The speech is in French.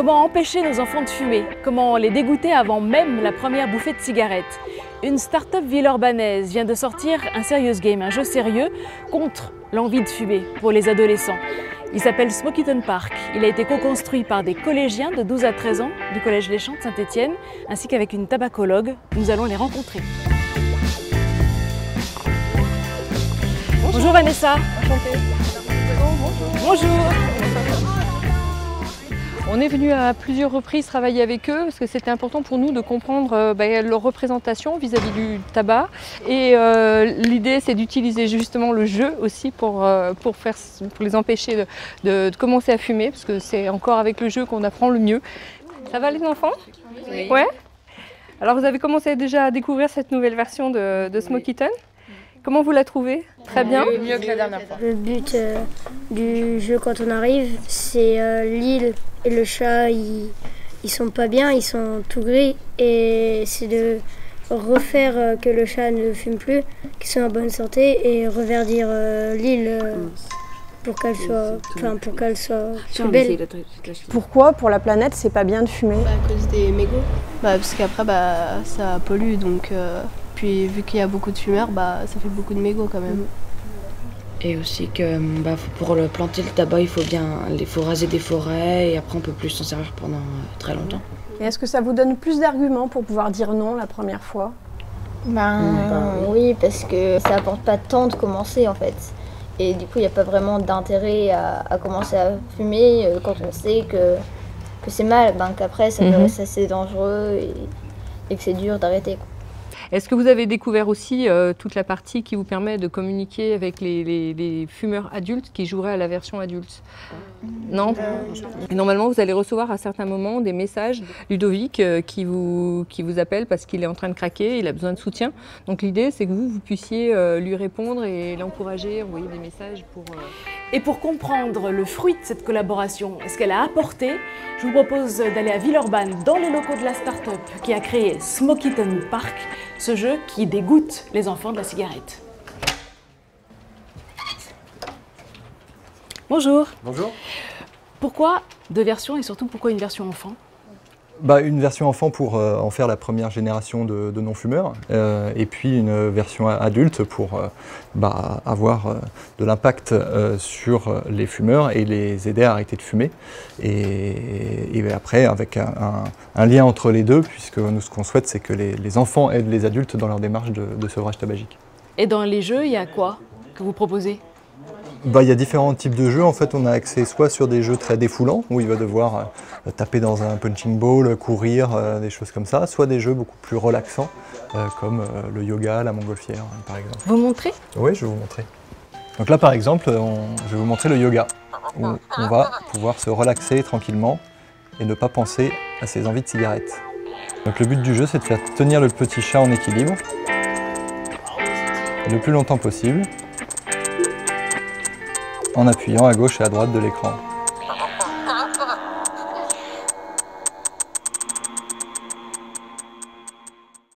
Comment empêcher nos enfants de fumer? Comment les dégoûter avant même la première bouffée de cigarette? Une start-up villeurbannaise vient de sortir un serious game, un jeu sérieux contre l'envie de fumer pour les adolescents. Il s'appelle Smokiton Park. Il a été co-construit par des collégiens de 12 à 13 ans du collège Les Champs de Saint-Étienne, ainsi qu'avec une tabacologue. Nous allons les rencontrer. Bonjour Vanessa. Enchantée. Bonjour. On est venu à plusieurs reprises travailler avec eux parce que c'était important pour nous de comprendre leur représentation vis-à-vis du tabac. Et l'idée, c'est d'utiliser justement le jeu aussi pour les empêcher de commencer à fumer, parce que c'est encore avec le jeu qu'on apprend le mieux. Ça va les enfants? Oui. Ouais. Alors vous avez commencé déjà à découvrir cette nouvelle version de Smokiton. Comment vous la trouvez? Très bien. Mieux que la dernière fois. Le but du jeu quand on arrive, c'est l'île et le chat, ils sont pas bien, ils sont tout gris. Et c'est de refaire que le chat ne fume plus, qu'il soit en bonne santé et reverdir l'île pour qu'elle soit plus belle. Pourquoi pour la planète c'est pas bien de fumer? À cause des mégots. Parce qu'après ça pollue, donc puis vu qu'il y a beaucoup de fumeurs, ça fait beaucoup de mégots quand même. Et aussi que pour planter le tabac, il faut raser des forêts et après on peut plus s'en servir pendant très longtemps. Et est-ce que ça vous donne plus d'arguments pour pouvoir dire non la première fois? Oui, parce que ça apporte pas de temps de commencer en fait. Et du coup, il n'y a pas vraiment d'intérêt à commencer à fumer quand on sait que c'est mal, qu'après c'est dangereux et que c'est dur d'arrêter. Est-ce que vous avez découvert aussi toute la partie qui vous permet de communiquer avec les fumeurs adultes qui joueraient à la version adulte? Non. Et normalement, vous allez recevoir à certains moments des messages. Ludovic qui vous appelle parce qu'il est en train de craquer, il a besoin de soutien. Donc l'idée, c'est que vous puissiez lui répondre et l'encourager, envoyer des messages pour... Et pour comprendre le fruit de cette collaboration et ce qu'elle a apporté, je vous propose d'aller à Villeurbanne, dans les locaux de la start-up qui a créé Smokiton Park, ce jeu qui dégoûte les enfants de la cigarette. Bonjour. Bonjour. Pourquoi deux versions et surtout pourquoi une version enfant? Une version enfant pour en faire la première génération de non-fumeurs et puis une version adulte pour avoir de l'impact sur les fumeurs et les aider à arrêter de fumer. Et après, avec un lien entre les deux, puisque nous, ce qu'on souhaite, c'est que les enfants aident les adultes dans leur démarche de sevrage tabagique. Et dans les jeux, il y a quoi que vous proposez? Il y a différents types de jeux. En fait, on a accès soit sur des jeux très défoulants, où il va devoir taper dans un punching ball, courir, des choses comme ça, soit des jeux beaucoup plus relaxants, comme le yoga, la montgolfière, par exemple. Vous montrez? Oui, je vais vous montrer. Donc là, par exemple, je vais vous montrer le yoga, où on va pouvoir se relaxer tranquillement et ne pas penser à ses envies de cigarette. Donc le but du jeu, c'est de faire tenir le petit chat en équilibre le plus longtemps possible, en appuyant à gauche et à droite de l'écran.